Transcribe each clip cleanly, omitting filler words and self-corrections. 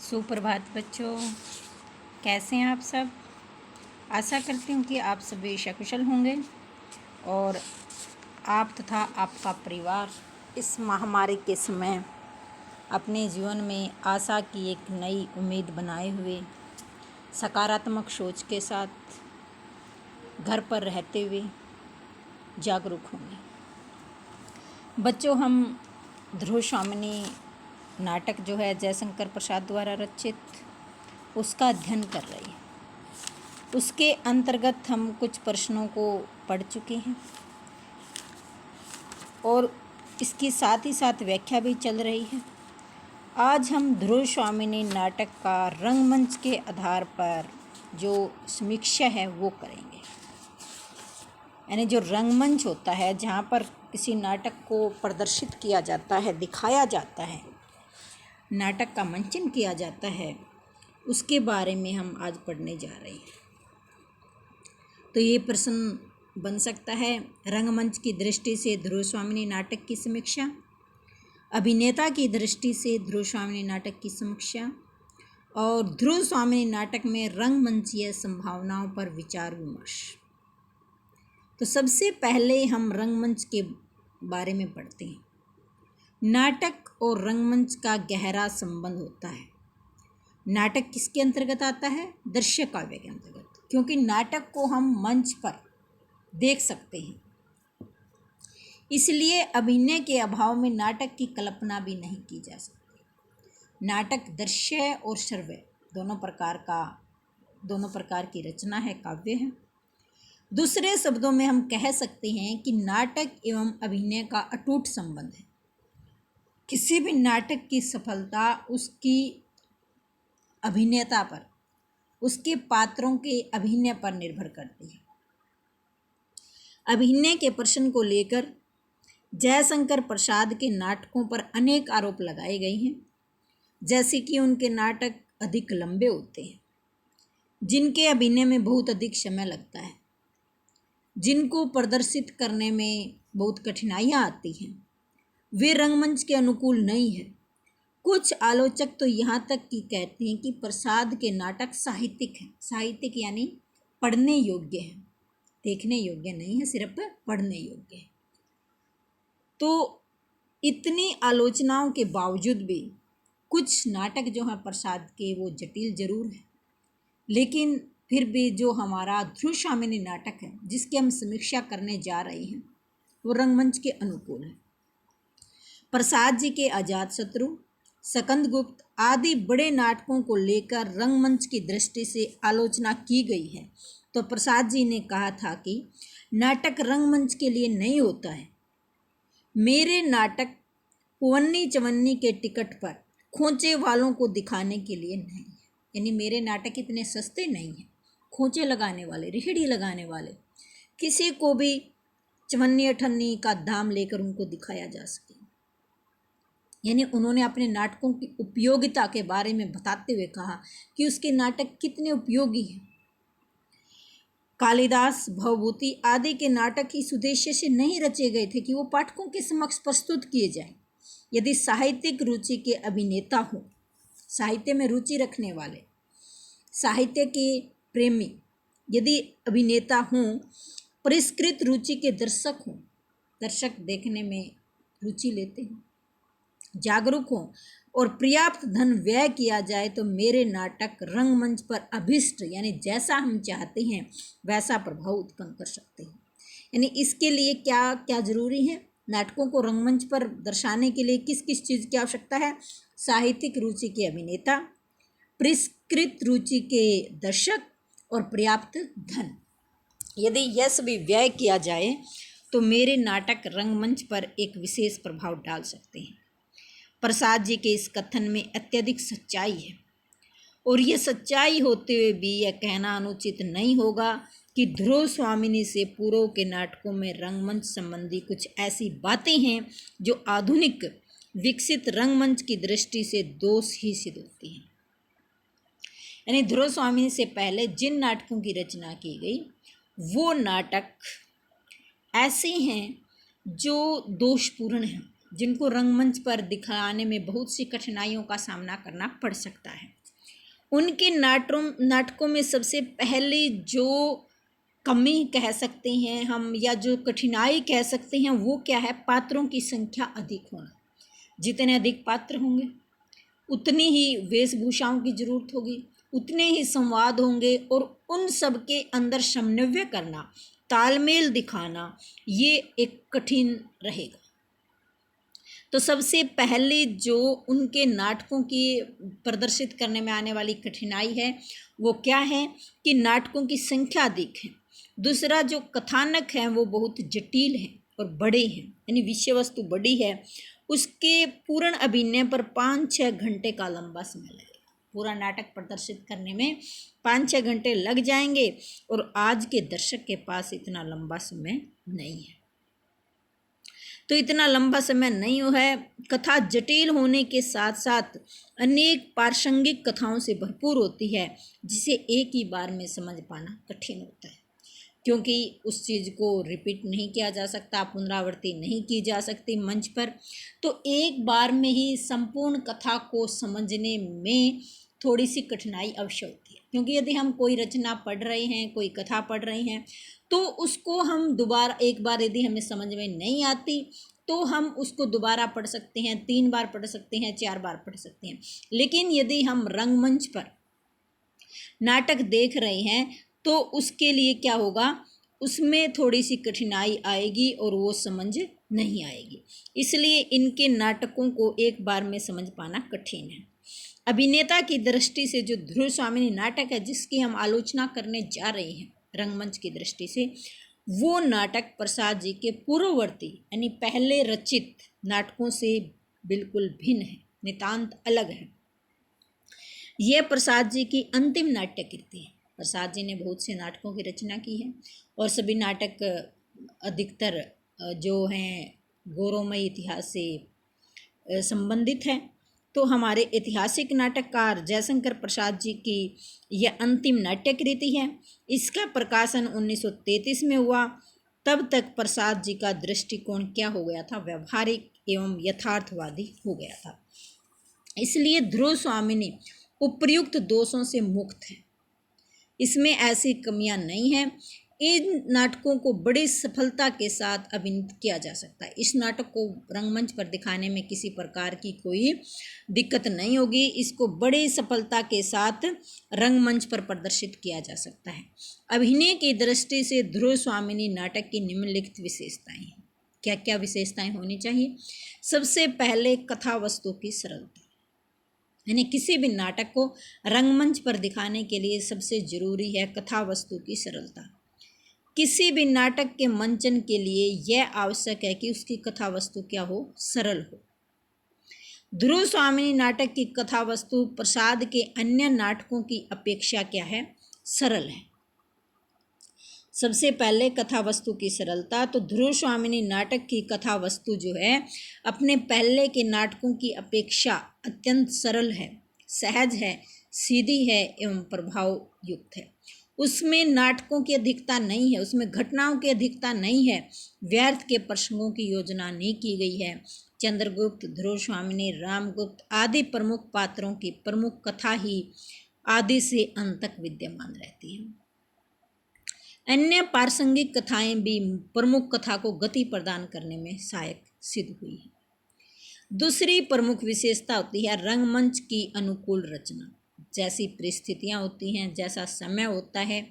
सुप्रभात बच्चों, कैसे हैं आप सब। आशा करती हूँ कि आप सभी सकुशल होंगे और आप तथा आपका परिवार इस महामारी के समय अपने जीवन में आशा की एक नई उम्मीद बनाए हुए सकारात्मक सोच के साथ घर पर रहते हुए जागरूक होंगे। बच्चों, हम ध्रुव स्वामिनी नाटक जो है जयशंकर प्रसाद द्वारा रचित, उसका अध्ययन कर रहे हैं। उसके अंतर्गत हम कुछ प्रश्नों को पढ़ चुके हैं और इसकी साथ ही साथ व्याख्या भी चल रही है। आज हम ध्रुव स्वामिनी नाटक का रंगमंच के आधार पर जो समीक्षा है वो करेंगे। यानी जो रंगमंच होता है, जहाँ पर किसी नाटक को प्रदर्शित किया जाता है, दिखाया जाता है, नाटक का मंचन किया जाता है, उसके बारे में हम आज पढ़ने जा रहे हैं। तो ये प्रश्न बन सकता है, रंगमंच की दृष्टि से ध्रुव स्वामिनी नाटक की समीक्षा, अभिनेता की दृष्टि से ध्रुव स्वामिनी नाटक की समीक्षा और ध्रुव स्वामिनी नाटक में रंगमंचीय संभावनाओं पर विचार विमर्श। तो सबसे पहले हम रंगमंच के बारे में पढ़ते हैं। नाटक और रंगमंच का गहरा संबंध होता है। नाटक किसके अंतर्गत आता है? दृश्य काव्य के अंतर्गत, क्योंकि नाटक को हम मंच पर देख सकते हैं, इसलिए अभिनय के अभाव में नाटक की कल्पना भी नहीं की जा सकती। नाटक दृश्य और श्रव्य दोनों प्रकार की रचना है, काव्य है। दूसरे शब्दों में हम कह सकते हैं कि नाटक एवं अभिनय का अटूट संबंध है। किसी भी नाटक की सफलता उसकी अभिनेता पर, उसके पात्रों के अभिनय पर निर्भर करती है। अभिनय के प्रश्न को लेकर जयशंकर प्रसाद के नाटकों पर अनेक आरोप लगाए गए हैं, जैसे कि उनके नाटक अधिक लंबे होते हैं, जिनके अभिनय में बहुत अधिक समय लगता है, जिनको प्रदर्शित करने में बहुत कठिनाइयाँ आती हैं, वे रंगमंच के अनुकूल नहीं है। कुछ आलोचक तो यहाँ तक कि कहते हैं कि प्रसाद के नाटक साहित्यिक हैं। साहित्यिक यानी पढ़ने योग्य है, देखने योग्य नहीं है, सिर्फ पढ़ने योग्य है। तो इतनी आलोचनाओं के बावजूद भी कुछ नाटक जो हैं प्रसाद के वो जटिल जरूर है, लेकिन फिर भी जो हमारा ध्रुव स्वामिनी नाटक है जिसकी हम समीक्षा करने जा रहे हैं, वो रंगमंच के अनुकूल है। प्रसाद जी के अजातशत्रु, स्कंदगुप्त आदि बड़े नाटकों को लेकर रंगमंच की दृष्टि से आलोचना की गई है। तो प्रसाद जी ने कहा था कि नाटक रंगमंच के लिए नहीं होता है। मेरे नाटक पवन्नी चवन्नी के टिकट पर खोंचे वालों को दिखाने के लिए नहीं है। यानी मेरे नाटक इतने सस्ते नहीं हैं, खोंचे लगाने वाले, रेहड़ी लगाने वाले, किसी को भी चवन्नी अठन्नी का दाम लेकर उनको दिखाया जा सके। यानी उन्होंने अपने नाटकों की उपयोगिता के बारे में बताते हुए कहा कि उसके नाटक कितने उपयोगी हैं। कालिदास, भवभूति आदि के नाटक इस उद्देश्य से नहीं रचे गए थे कि वो पाठकों के समक्ष प्रस्तुत किए जाएं। यदि साहित्यिक रुचि के अभिनेता हों, साहित्य में रुचि रखने वाले, साहित्य के प्रेमी यदि अभिनेता हों, परिष्कृत रुचि के दर्शक हों, दर्शक देखने में रुचि लेते हैं, जागरूक हों और पर्याप्त धन व्यय किया जाए, तो मेरे नाटक रंगमंच पर अभिष्ट यानी जैसा हम चाहते हैं वैसा प्रभाव उत्पन्न कर सकते हैं। यानी इसके लिए क्या क्या जरूरी है? नाटकों को रंगमंच पर दर्शाने के लिए किस किस चीज़ की आवश्यकता है? साहित्यिक रुचि के अभिनेता, परिष्कृत रुचि के दर्शक और पर्याप्त धन। यदि यह सभी व्यय किया जाए तो मेरे नाटक रंगमंच पर एक विशेष प्रभाव डाल सकते हैं। प्रसाद जी के इस कथन में अत्यधिक सच्चाई है और ये सच्चाई होते हुए भी यह कहना अनुचित नहीं होगा कि ध्रुव स्वामिनी से पूर्व के नाटकों में रंगमंच संबंधी कुछ ऐसी बातें हैं जो आधुनिक विकसित रंगमंच की दृष्टि से दोष ही सिद्ध होती हैं। यानी ध्रुव स्वामिनी से पहले जिन नाटकों की रचना की गई वो नाटक ऐसे हैं जो दोषपूर्ण हैं, जिनको रंगमंच पर दिखाने में बहुत सी कठिनाइयों का सामना करना पड़ सकता है। उनके नाटकों में सबसे पहली जो कमी कह सकते हैं हम, या जो कठिनाई कह सकते हैं, वो क्या है? पात्रों की संख्या अधिक होना। जितने अधिक पात्र होंगे उतनी ही वेशभूषाओं की जरूरत होगी, उतने ही संवाद होंगे, और उन सब के अंदर समन्वय करना, तालमेल दिखाना, ये एक कठिन रहेगा। तो सबसे पहले जो उनके नाटकों की प्रदर्शित करने में आने वाली कठिनाई है वो क्या है कि नाटकों की संख्या अधिक है। दूसरा, जो कथानक हैं वो बहुत जटिल हैं और बड़े हैं, यानी विषय वस्तु बड़ी है। उसके पूर्ण अभिनय पर 5-6 घंटे का लंबा समय लगेगा। पूरा नाटक प्रदर्शित करने में 5-6 घंटे लग जाएंगे, और आज के दर्शक के पास इतना लंबा समय नहीं है। तो इतना लंबा समय नहीं है। कथा जटिल होने के साथ साथ अनेक प्रासंगिक कथाओं से भरपूर होती है, जिसे एक ही बार में समझ पाना कठिन होता है, क्योंकि उस चीज़ को रिपीट नहीं किया जा सकता, पुनरावृत्ति नहीं की जा सकती मंच पर। तो एक बार में ही संपूर्ण कथा को समझने में थोड़ी सी कठिनाई अवश्य होती है, क्योंकि यदि हम कोई रचना पढ़ रहे हैं, कोई कथा पढ़ रहे हैं, तो उसको हम दोबारा, एक बार यदि हमें समझ में नहीं आती तो हम उसको दोबारा पढ़ सकते हैं, 3 बार पढ़ सकते हैं, 4 बार पढ़ सकते हैं। लेकिन यदि हम रंगमंच पर नाटक देख रहे हैं तो उसके लिए क्या होगा, उसमें थोड़ी सी कठिनाई आएगी और वो समझ नहीं आएगी। इसलिए इनके नाटकों को एक बार में समझ पाना कठिन है। अभिनेता की दृष्टि से जो ध्रुव स्वामिनी नाटक है, जिसकी हम आलोचना करने जा रहे हैं रंगमंच की दृष्टि से, वो नाटक प्रसाद जी के पूर्ववर्ती यानी पहले रचित नाटकों से बिल्कुल भिन्न है, नितांत अलग है। यह प्रसाद जी की अंतिम नाट्य कृति है। प्रसाद जी ने बहुत से नाटकों की रचना की है, और सभी नाटक अधिकतर जो हैं गौरवमय इतिहास से संबंधित हैं। तो हमारे ऐतिहासिक नाटककार जयशंकर प्रसाद जी की यह अंतिम नाट्य कृति है। इसका प्रकाशन 1933 में हुआ। तब तक प्रसाद जी का दृष्टिकोण क्या हो गया था? व्यवहारिक एवं यथार्थवादी हो गया था। इसलिए ध्रुव स्वामिनी उपर्युक्त दोषों से मुक्त है, इसमें ऐसी कमियां नहीं हैं। इन नाटकों को बड़ी सफलता के साथ अभिनीत किया जा सकता है। इस नाटक को रंगमंच पर दिखाने में किसी प्रकार की कोई दिक्कत नहीं होगी। इसको बड़ी सफलता के साथ रंगमंच पर प्रदर्शित किया जा सकता है। अभिनय की दृष्टि से ध्रुव स्वामिनी नाटक की निम्नलिखित विशेषताएं हैं। क्या क्या विशेषताएं होनी चाहिए? सबसे पहले कथा वस्तु की सरलता, यानी किसी भी नाटक को रंगमंच पर दिखाने के लिए सबसे जरूरी है कथा वस्तु की सरलता। किसी भी नाटक के मंचन के लिए यह आवश्यक है कि उसकी कथा वस्तु क्या हो? सरल हो। ध्रुव स्वामिनी नाटक की कथा वस्तु प्रसाद के अन्य नाटकों की अपेक्षा क्या है? सरल है। सबसे पहले कथा वस्तु की सरलता, तो ध्रुव स्वामिनी नाटक की कथा वस्तु जो है अपने पहले के नाटकों की अपेक्षा अत्यंत सरल है, सहज है, सीधी है एवं प्रभाव युक्त है। उसमें नाटकों की अधिकता नहीं है, उसमें घटनाओं की अधिकता नहीं है, व्यर्थ के प्रसंगों की योजना नहीं की गई है। चंद्रगुप्त, ध्रुव स्वामिनी, रामगुप्त आदि प्रमुख पात्रों की प्रमुख कथा ही आदि से अंत तक विद्यमान रहती है। अन्य प्रासंगिक कथाएं भी प्रमुख कथा को गति प्रदान करने में सहायक सिद्ध हुई है। दूसरी प्रमुख विशेषता होती है रंगमंच की अनुकूल रचना। जैसी परिस्थितियां होती हैं, जैसा समय होता है,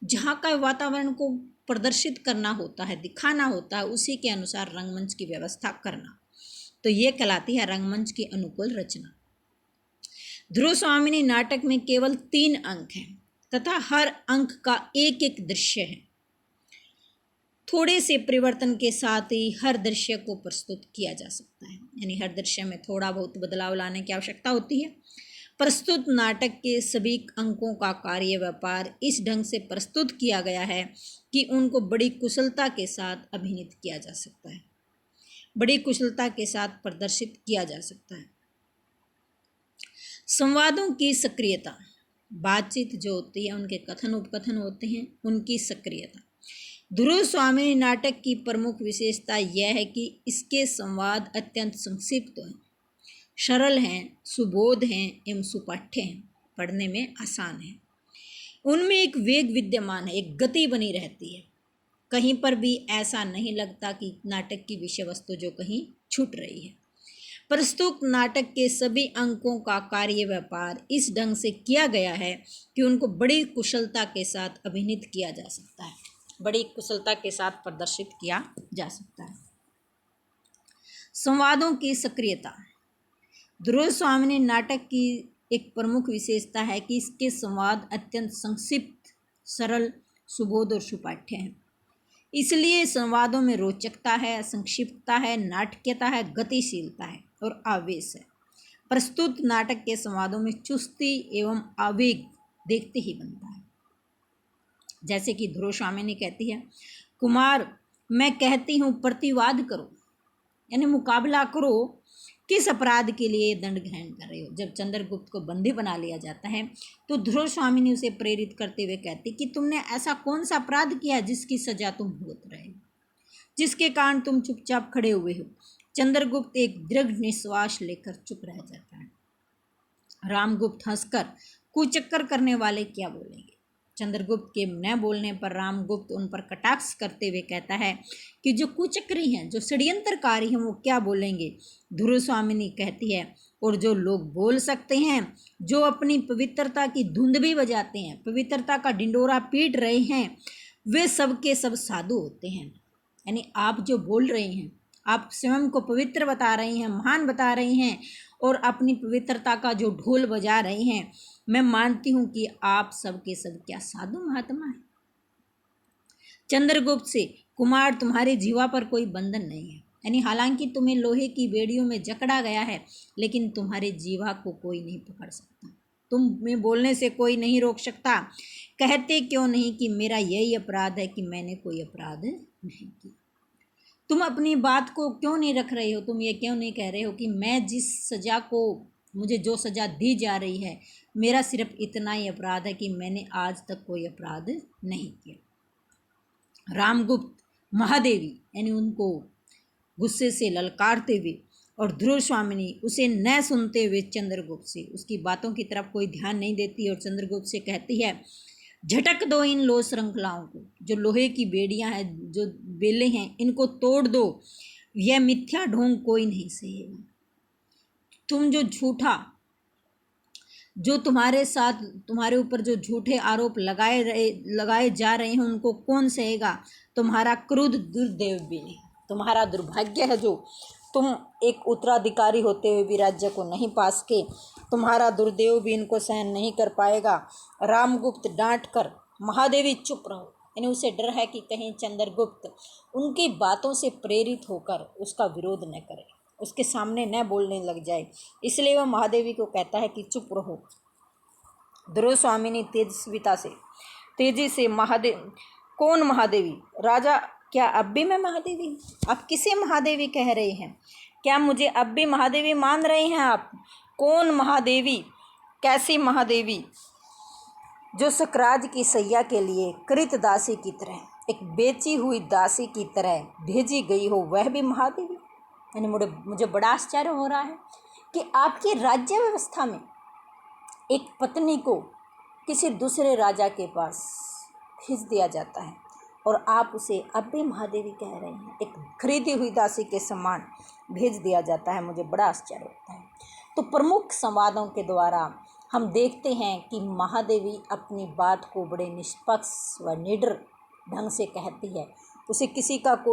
जहाँ का वातावरण को प्रदर्शित करना होता है, दिखाना होता है, उसी के अनुसार रंगमंच की व्यवस्था करना, तो ये कहलाती है रंगमंच की अनुकूल रचना। ध्रुव स्वामिनी नाटक में केवल 3 अंक हैं तथा हर अंक का एक एक दृश्य है। थोड़े से परिवर्तन के साथ ही हर दृश्य को प्रस्तुत किया जा सकता है, यानी हर दृश्य में थोड़ा बहुत बदलाव लाने की आवश्यकता होती है। प्रस्तुत नाटक के सभी अंकों का कार्य व्यापार इस ढंग से प्रस्तुत किया गया है कि उनको बड़ी कुशलता के साथ अभिनीत किया जा सकता है, बड़ी कुशलता के साथ प्रदर्शित किया जा सकता है। संवादों की सक्रियता, बातचीत जो होती है, उनके कथन उपकथन होते हैं, उनकी सक्रियता, ध्रुव स्वामिनी नाटक की प्रमुख विशेषता यह है कि इसके संवाद अत्यंत संक्षिप्त हैं, सरल हैं, सुबोध हैं एवं सुपाठ्य हैं, पढ़ने में आसान है। उनमें एक वेग विद्यमान है, एक गति बनी रहती है। कहीं पर भी ऐसा नहीं लगता कि नाटक की विषय वस्तु जो कहीं छूट रही है। प्रस्तुत नाटक के सभी अंकों का कार्य व्यापार इस ढंग से किया गया है कि उनको बड़ी कुशलता के साथ अभिनीत किया जा सकता है, बड़ी कुशलता के साथ प्रदर्शित किया जा सकता है। संवादों की सक्रियता। ध्रुव स्वामिनी नाटक की एक प्रमुख विशेषता है कि इसके संवाद अत्यंत संक्षिप्त, सरल, सुबोध और सुपाठ्य हैं। इसलिए संवादों में रोचकता है, संक्षिप्तता है, नाटकीयता है, गतिशीलता है और आवेश है। प्रस्तुत नाटक के संवादों में चुस्ती एवं आवेग देखते ही बनता है। जैसे कि ध्रुव स्वामिनी कहती है, कुमार मैं कहती हूँ प्रतिवाद करो, यानी मुकाबला करो, किस अपराध के लिए दंड ग्रहण कर रहे हो। जब चंद्रगुप्त को बंदी बना लिया जाता है तो ध्रुव स्वामिनी उसे प्रेरित करते हुए कहती कि तुमने ऐसा कौन सा अपराध किया जिसकी सजा तुम भुगत रहे हो, जिसके कारण तुम चुपचाप खड़े हुए हो। चंद्रगुप्त एक दृढ़ निश्वास लेकर चुप रह जाता है। रामगुप्त हंसकर, कुचक्कर करने वाले क्या बोलेंगे। चंद्रगुप्त के न बोलने पर रामगुप्त उन पर कटाक्ष करते हुए कहता है कि जो कुचक्री हैं, जो षड्यंत्रकारी हैं, वो क्या बोलेंगे। ध्रुव स्वामिनी कहती है, और जो लोग बोल सकते हैं, जो अपनी पवित्रता की धुंध भी बजाते हैं, पवित्रता का ढिंडोरा पीट रहे हैं, वे सब के सब साधु होते हैं। यानी आप जो बोल रहे हैं, आप स्वयं को पवित्र बता रहे हैं, महान बता रहे हैं और अपनी पवित्रता का जो ढोल बजा रहे हैं, मैं मानती हूँ कि आप सब के सब क्या साधु महात्मा हैं। चंद्रगुप्त से, कुमार तुम्हारे जीवा पर कोई बंधन नहीं है, यानी हालांकि तुम्हें लोहे की बेड़ियों में जकड़ा गया है, लेकिन तुम्हारे जीवा को कोई नहीं पकड़ सकता, तुम्हें बोलने से कोई नहीं रोक सकता। कहते क्यों नहीं कि मेरा यही अपराध है कि मैंने कोई अपराध नहीं किया। तुम अपनी बात को क्यों नहीं रख रहे हो, तुम ये क्यों नहीं कह रहे हो कि मैं जिस सज़ा को, मुझे जो सज़ा दी जा रही है, मेरा सिर्फ इतना ही अपराध है कि मैंने आज तक कोई अपराध नहीं किया। रामगुप्त महादेवी यानी उनको गुस्से से ललकारते हुए और ध्रुव स्वामिनी उसे न सुनते हुए चंद्रगुप्त से, उसकी बातों की तरफ कोई ध्यान नहीं देती और चंद्रगुप्त से कहती है, झटक दो इन लो श्रृंखलाओं को, जो लोहे की बेड़ियां हैं, जो बेले हैं, इनको तोड़ दो, यह मिथ्या ढोंग कोई नहीं सहेगा। तुम जो झूठा, जो तुम्हारे साथ, तुम्हारे ऊपर जो झूठे आरोप लगाए जा रहे हैं, उनको कौन सहेगा। तुम्हारा क्रोध दुर्दैव भी नहीं, तुम्हारा दुर्भाग्य है जो तुम एक उत्तराधिकारी होते हुए भी राज्य को नहीं पा सके, तुम्हारा दुर्दैव भी इनको सहन नहीं कर पाएगा। रामगुप्त डांट कर, महादेवी चुप रहो, यानी उसे डर है कि कहीं चंद्रगुप्त उनकी बातों से प्रेरित होकर उसका विरोध न करे, उसके सामने न बोलने लग जाए, इसलिए वह महादेवी को कहता है कि चुप रहो। ध्रुव स्वामिनी तेजस्विता से, तेजी से, कौन महादेवी? राजा, क्या अब भी मैं महादेवी? आप किसे महादेवी कह रहे हैं? क्या मुझे अब भी महादेवी मान रहे हैं आप? कौन महादेवी? कैसी महादेवी? जो सकराज की सैया के लिए कृत दासी की तरह, एक बेची हुई दासी की तरह भेजी गई हो, वह भी महादेवी? यानी मुझे बड़ा आश्चर्य हो रहा है कि आपकी राज्य व्यवस्था में एक पत्नी को किसी दूसरे राजा के पास भेज दिया जाता है और आप उसे अब भी महादेवी कह रहे हैं, एक खरीदी हुई दासी के समान भेज दिया जाता है। मुझे बड़ा आश्चर्य होता है। तो प्रमुख संवादों के द्वारा हम देखते हैं कि महादेवी अपनी बात को बड़े निष्पक्ष व निडर ढंग से कहती है, उसे किसी का